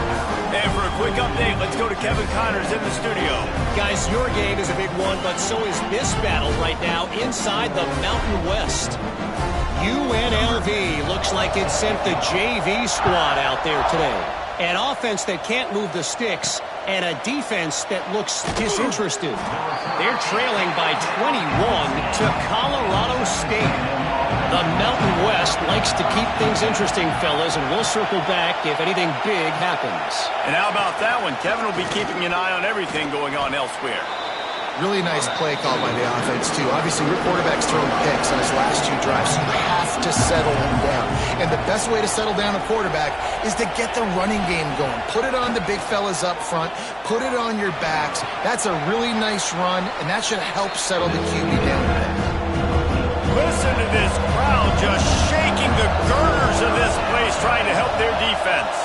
[SPEAKER 1] And for a quick update, let's go to Kevin Connors in the studio.
[SPEAKER 5] Guys, your game is a big one, but so is this battle right now inside the Mountain West. UNLV looks like it sent the JV squad out there today. An offense that can't move the sticks and a defense that looks disinterested. They're trailing by 21 to Colorado State. The Mountain West likes to keep things interesting, fellas, and we'll circle back if anything big happens.
[SPEAKER 1] And how about that one? Kevin will be keeping an eye on everything going on elsewhere.
[SPEAKER 2] Really nice play call by the offense, too. Obviously, your quarterback's throwing picks on his last two drives, so you have to settle him down. And the best way to settle down a quarterback is to get the running game going. Put it on the big fellas up front. Put it on your backs. That's a really nice run, and that should help settle the QB down a bit.
[SPEAKER 1] Listen to this crowd just shaking the girders of this place, trying to help their defense.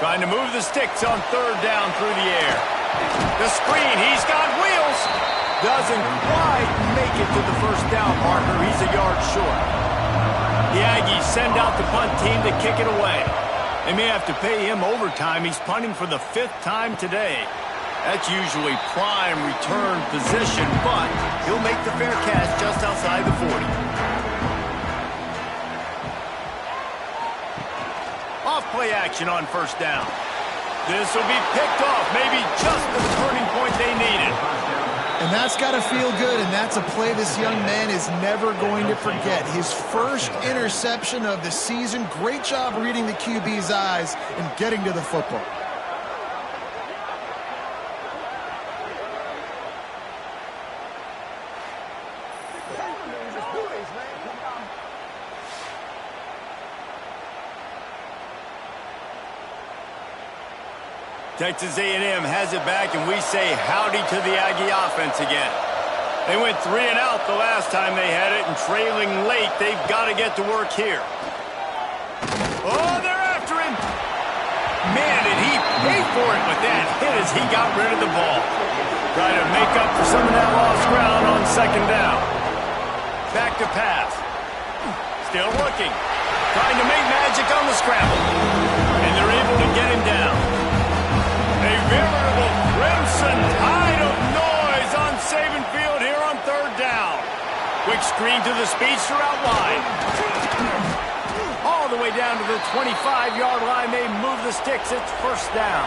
[SPEAKER 1] Trying to move the sticks on third down through the air. The screen, he's got wheels. Doesn't quite make it to the first down marker. He's a yard short. The Aggies send out the punt team to kick it away. They may have to pay him overtime. He's punting for the 5th time today. That's usually prime return position, but he'll make the fair catch just outside the 40. Off play action on first down. This will be picked off, maybe just the turning point they needed.
[SPEAKER 2] And that's got to feel good, and that's a play this young man is never going to forget. His first interception of the season. Great job reading the QB's eyes and getting to the football.
[SPEAKER 1] Texas A&M has it back, and we say howdy to the Aggie offense again. They went 3 and out the last time they had it, and trailing late, they've got to get to work here. Oh, they're after him. Man, did he pay for it with that hit as he got rid of the ball. Try to make up for some of that lost ground on second down. Back to pass. Still looking. Trying to make magic on the scramble. And they're able to get him down. A veritable crimson tide of noise on Saban Field here on third down. Quick screen to the speedster out wide. All the way down to the 25-yard line. They move the sticks. It's first down.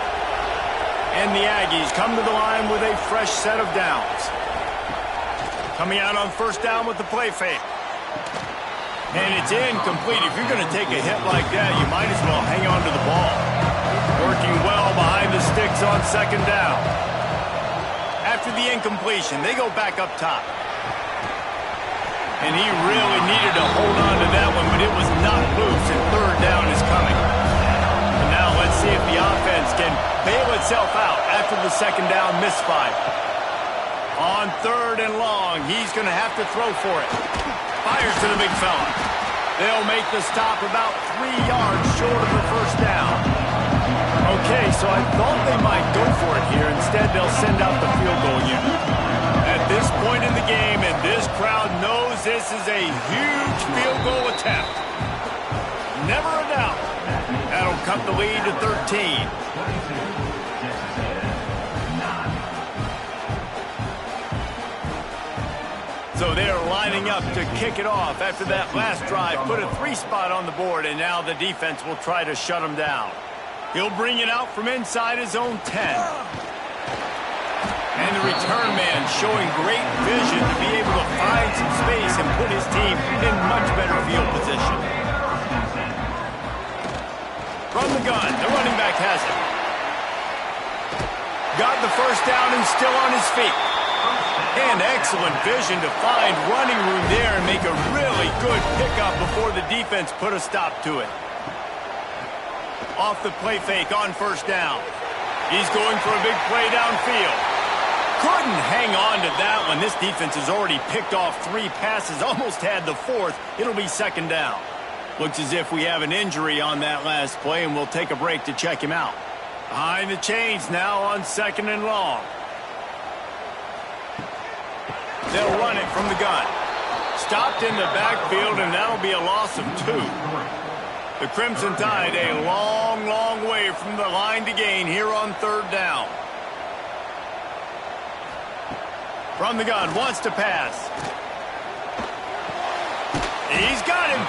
[SPEAKER 1] And the Aggies come to the line with a fresh set of downs. Coming out on first down with the play fake. And it's incomplete. If you're going to take a hit like that, you might as well hang on to the ball. Working well behind the sticks on second down. After the incompletion, they go back up top. And he really needed to hold on to that one, but it was not loose, and third down is coming. And now let's see if the offense can bail itself out after the second down misfire. On third and long, he's going to have to throw for it. Fires to the big fella. They'll make the stop about 3 yards short of the first down. Okay, so I thought they might go for it here. Instead, they'll send out the field goal unit. At this point in the game, and this crowd knows this is a huge field goal attempt. Never a doubt. That'll cut the lead to 13. So they're lining up to kick it off after that last drive. Put a 3 spot on the board, and now the defense will try to shut them down. He'll bring it out from inside his own 10. And the return man showing great vision to be able to find some space and put his team in much better field position. From the gun, the running back has it. Got the first down and still on his feet. And excellent vision to find running room there and make a really good pickup before the defense put a stop to it. Off the play fake on first down. He's going for a big play downfield. Couldn't hang on to that one. This defense has already picked off 3 passes, almost had the 4th. It'll be second down. Looks as if we have an injury on that last play, and we'll take a break to check him out. Behind the chains now on 2nd and long. They'll run it from the gun. Stopped in the backfield, and that'll be a loss of 2. The Crimson Tide a long, long way from the line to gain here on 3rd down. From the gun, wants to pass. He's got him.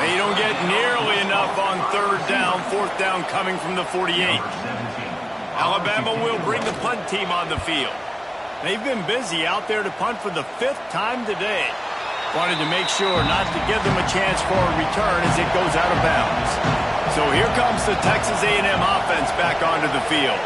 [SPEAKER 1] They don't get nearly enough on 3rd down. 4th down coming from the 48. Alabama will bring the punt team on the field. They've been busy out there to punt for the 5th time today. Wanted to make sure not to give them a chance for a return as it goes out of bounds. So here comes the Texas A&M offense back onto the field.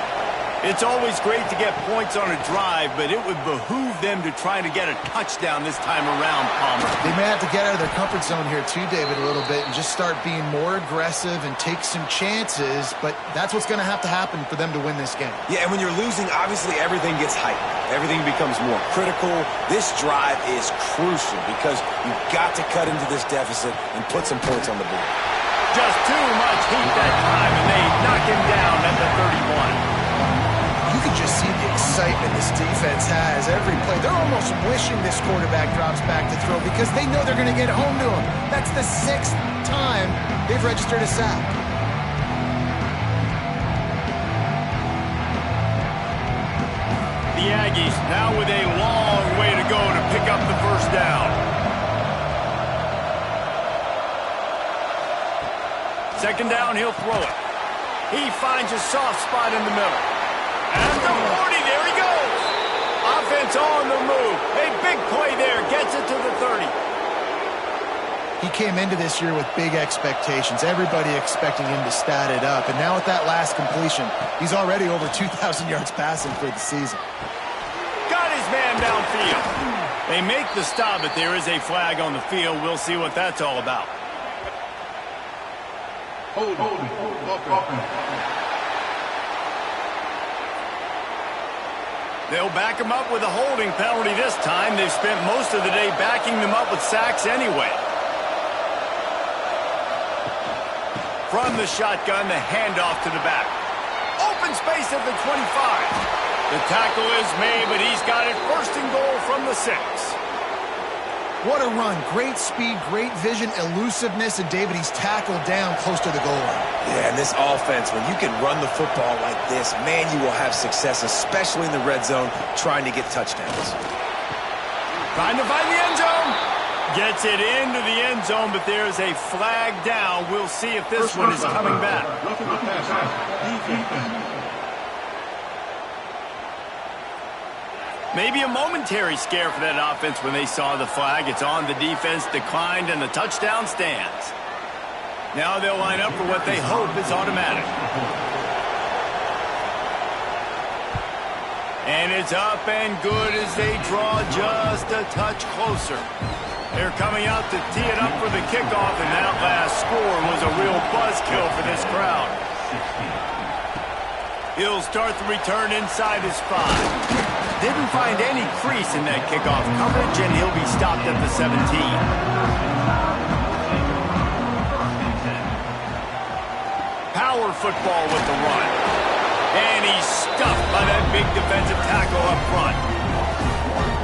[SPEAKER 1] It's always great to get points on a drive, but it would behoove them to try to get a touchdown this time around, Palmer.
[SPEAKER 2] They may have to get out of their comfort zone here too, David, a little bit and just start being more aggressive and take some chances, but that's what's going to happen for them to win this game.
[SPEAKER 3] Yeah, and when you're losing, obviously everything gets heightened. Everything becomes more critical. This drive is crucial because you've got to cut into this deficit and put some points on the board.
[SPEAKER 1] Just too much heat that time, and they knock him down at the 31.
[SPEAKER 2] You can just see the excitement this defense has every play. They're almost wishing this quarterback drops back to throw because they know they're going to get home to him. That's the 6th time they've registered a sack.
[SPEAKER 1] The Aggies now with a long way to go to pick up the 1st down. 2nd down, he'll throw it. He finds a soft spot in the middle. And the 40, there he goes. Offense on the move. A big play there, gets it to the 30.
[SPEAKER 2] He came into this year with big expectations. Everybody expecting him to stat it up. And now with that last completion, he's already over 2,000 yards passing for the season.
[SPEAKER 1] Got his man downfield. They make the stop, but there is a flag on the field. We'll see what that's all about.
[SPEAKER 4] Hold.
[SPEAKER 1] They'll back him up with a holding penalty this time. They've spent most of the day backing them up with sacks anyway. From the shotgun, the handoff to the back. Open space at the 25. The tackle is made, but he's got it 1st and goal from the 6.
[SPEAKER 2] What a run. Great speed, great vision, elusiveness, and David, he's tackled down close to the goal line.
[SPEAKER 3] Yeah, and this offense, when you can run the football like this, man, you will have success, especially in the red zone, trying to get touchdowns.
[SPEAKER 1] Trying to find the end zone. Gets it into the end zone, but there's a flag down. We'll see if this one is coming back. Maybe a momentary scare for that offense when they saw the flag. It's on, the defense declined, and the touchdown stands. Now they'll line up for what they hope is automatic. And it's up and good as they draw just a touch closer. They're coming out to tee it up for the kickoff, and that last score was a real buzzkill for this crowd. He'll start the return inside his 5. Didn't find any crease in that kickoff coverage, and he'll be stopped at the 17. Power football with the run. And he's stuffed by that big defensive tackle up front.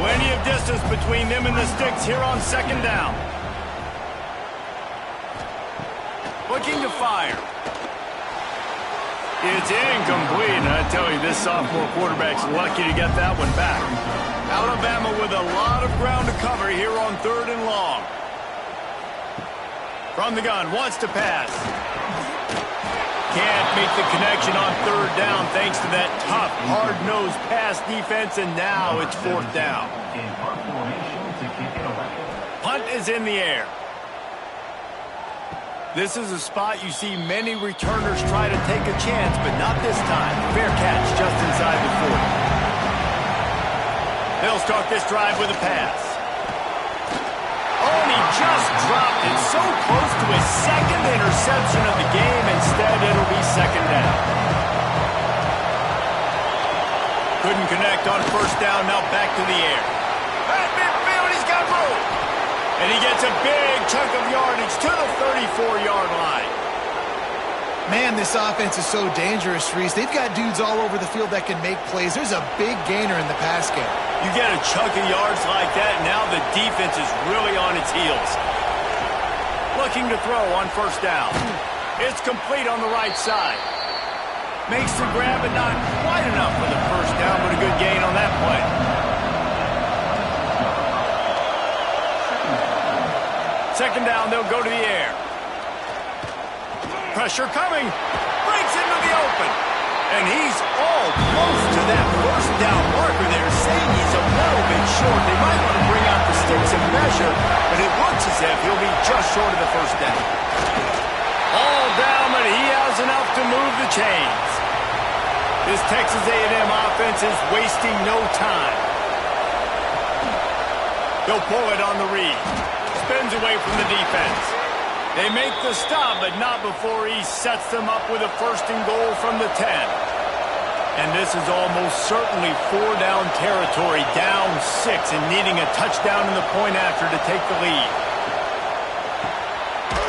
[SPEAKER 1] Plenty of distance between them and the sticks here on 2nd down. Looking to fire. It's incomplete, and I tell you, this sophomore quarterback's lucky to get that one back. Alabama with a lot of ground to cover here on 3rd and long. From the gun, wants to pass. Can't make the connection on 3rd down thanks to that tough, hard-nosed pass defense, and now it's 4th down. Punt is in the air. This is a spot you see many returners try to take a chance, but not this time. Fair catch just inside the 40. They'll start this drive with a pass. Oh, and he just dropped it so close to his second interception of the game. Instead, it'll be second down. Couldn't connect on first down. Now back to the air. At midfield, he's got room. And he gets a big chunk of yardage to the 34-yard line.
[SPEAKER 2] Man, this offense is so dangerous, Reese. They've got dudes all over the field that can make plays. There's a big gainer in the pass game.
[SPEAKER 1] You get a chunk of yards like that, now the defense is really on its heels. Looking to throw on first down. It's complete on the right side. Makes the grab, but not quite enough for the first down, but a good gain on that play. Second down, they'll go to the air. Pressure coming. Breaks into the open. And he's all close to that first down marker there, saying he's a little bit short. They might want to bring out the sticks and measure, but it looks as if he'll be just short of the first down. All down, but he has enough to move the chains. This Texas A&M offense is wasting no time. They'll pull it on the read. Spins away from the defense. They make the stop, but not before he sets them up with a first and goal from the 10. And this is almost certainly four-down territory, down 6, and needing a touchdown in the point after to take the lead.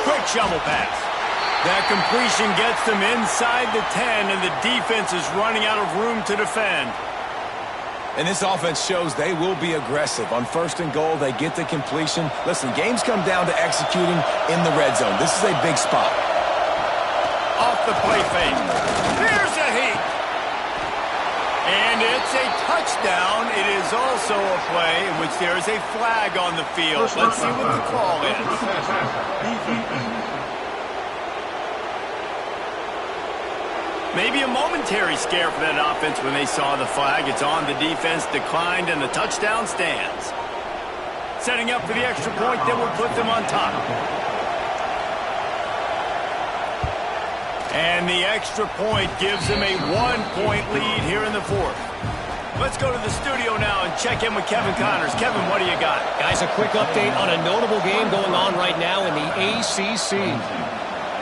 [SPEAKER 1] Quick shovel pass. That completion gets them inside the 10, and the defense is running out of room to defend.
[SPEAKER 3] And this offense shows they will be aggressive. On first and goal, they get the completion. Listen, games come down to executing in the red zone. This is a big spot.
[SPEAKER 1] Off the play fake. Here's a heat. And it's a touchdown. It is also a play in which there is a flag on the field. Let's see what the call is. Maybe a momentary scare for that offense when they saw the flag. It's on, the defense declined, and the touchdown stands. Setting up for the extra point that will put them on top. And the extra point gives them a 1-point lead here in the fourth. Let's go to the studio now and check in with Kevin Connors. Kevin, what do you got?
[SPEAKER 5] Guys, a quick update on a notable game going on right now in the ACC.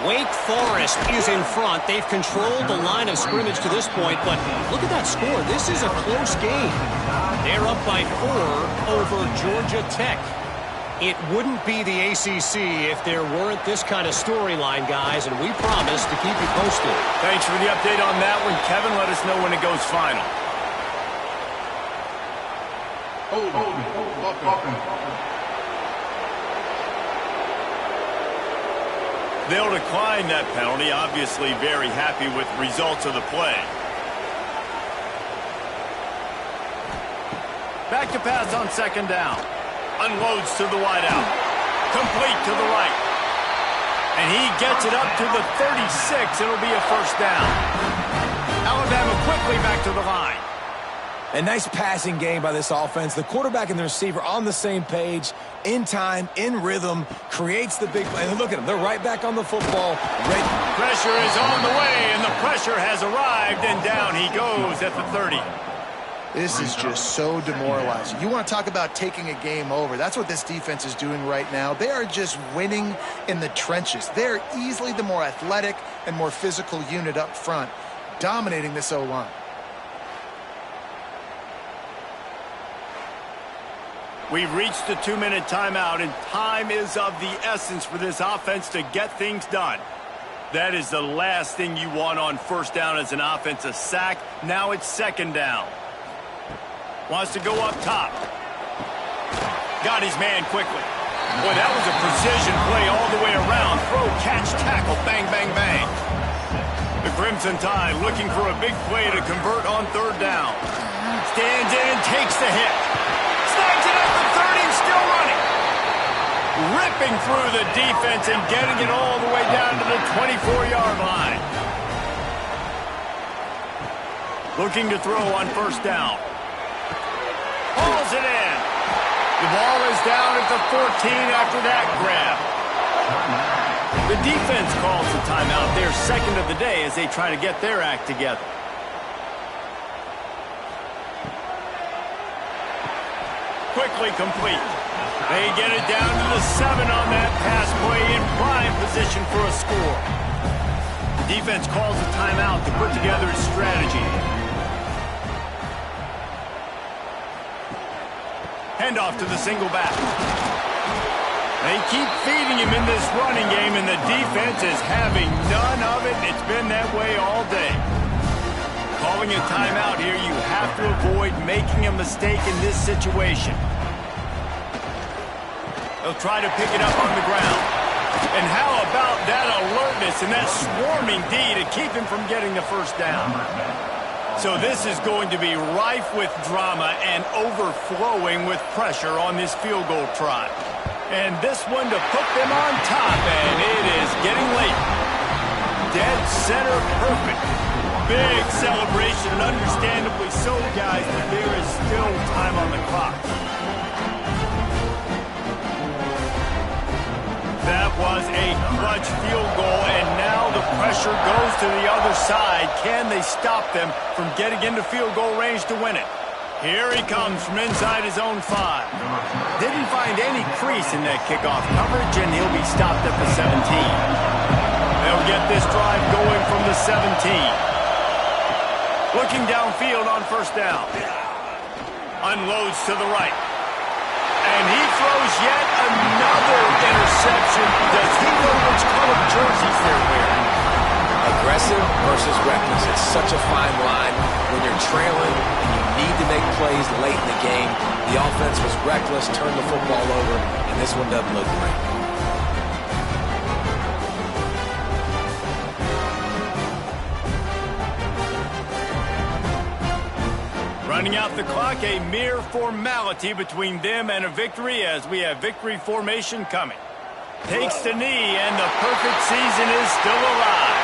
[SPEAKER 5] Wake Forest is in front. They've controlled the line of scrimmage to this point, but look at that score. This is a close game. They're up by 4 over Georgia Tech. It wouldn't be the ACC if there weren't this kind of storyline, guys, and we promise to keep you posted.
[SPEAKER 1] Thanks for the update on that one, Kevin. Let us know when it goes final. They'll decline that penalty, obviously very happy with the results of the play. Back to pass on second down. Unloads to the wideout. Complete to the right. And he gets it up to the 36. It'll be a first down. Alabama quickly back to the line.
[SPEAKER 3] A nice passing game by this offense. The quarterback and the receiver on the same page, in time, in rhythm, creates the big play. And look at them. They're right back on the football. Ready.
[SPEAKER 1] Pressure is on the way, and the pressure has arrived, and down he goes at the 30.
[SPEAKER 2] This is just so demoralizing. You want to talk about taking a game over. That's what this defense is doing right now. They are just winning in the trenches. They're easily the more athletic and more physical unit up front, dominating this O-line.
[SPEAKER 1] We've reached the 2-minute timeout, and time is of the essence for this offense to get things done. That is the last thing you want on first down as an offense, a sack. Now it's second down. Wants to go up top. Got his man quickly. Boy, that was a precision play all the way around. Throw, catch, tackle, bang, bang, bang. The Crimson Tide looking for a big play to convert on third down. Stands in and takes the hit. Snags it at the 30 and still running. Ripping through the defense and getting it all the way down to the 24-yard line. Looking to throw on first down. Hauls it in. The ball is down at the 14 after that grab. The defense calls the timeout, their second of the day, as they try to get their act together. quickly complete. They get it down to the 7 on that pass play in prime position for a score. The defense calls a timeout to put together its strategy. Handoff to the single back. They keep feeding him in this running game, and the defense is having none of it. It's been that way all day. Calling a timeout here, you have to avoid making a mistake in this situation. They'll try to pick it up on the ground. And how about that alertness and that swarming D to keep him from getting the first down? So this is going to be rife with drama and overflowing with pressure on this field goal try. And this one to put them on top, and it is getting late. Dead center perfect. Big celebration, and understandably so, guys, but there is still time on the clock. That was a clutch field goal, and now the pressure goes to the other side. Can they stop them from getting into field goal range to win it? Here he comes from inside his own 5. Didn't find any crease in that kickoff coverage, and he'll be stopped at the 17. They'll get this drive going from the 17. Looking downfield on first down. Unloads to the right. And he throws yet another interception. Does he know which color jerseys they're wearing?
[SPEAKER 3] Aggressive versus reckless. It's such a fine line when you're trailing and you need to make plays late in the game. The offense was reckless, turned the football over, and this one doesn't look great.
[SPEAKER 1] Running out the clock, a mere formality between them and a victory as we have victory formation coming. Takes the knee, and the perfect season is still alive.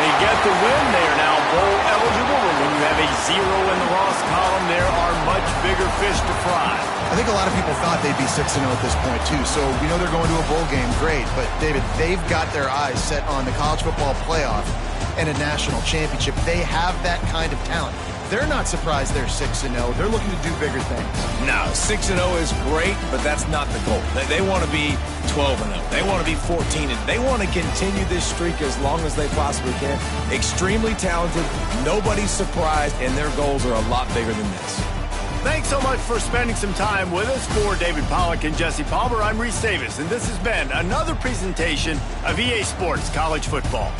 [SPEAKER 1] They get the win. They are now bowl eligible, and when you have a 0 in the loss column, there are much bigger fish to fry.
[SPEAKER 2] I think a lot of people thought they'd be 6-0 at this point, too. So we know they're going to a bowl game. Great. But, David, they've got their eyes set on the college football playoff and a national championship. They have that kind of talent. They're not surprised they're 6-0. They're looking to do bigger things.
[SPEAKER 3] No, 6-0 is great, but that's not the goal. They want to be 12-0. They want to be 14-0. They want to continue this streak as long as they possibly can. Extremely talented. Nobody's surprised, and their goals are a lot bigger than this.
[SPEAKER 1] Thanks so much for spending some time with us. For David Pollack and Jesse Palmer, I'm Reese Davis, and this has been another presentation of EA Sports College Football.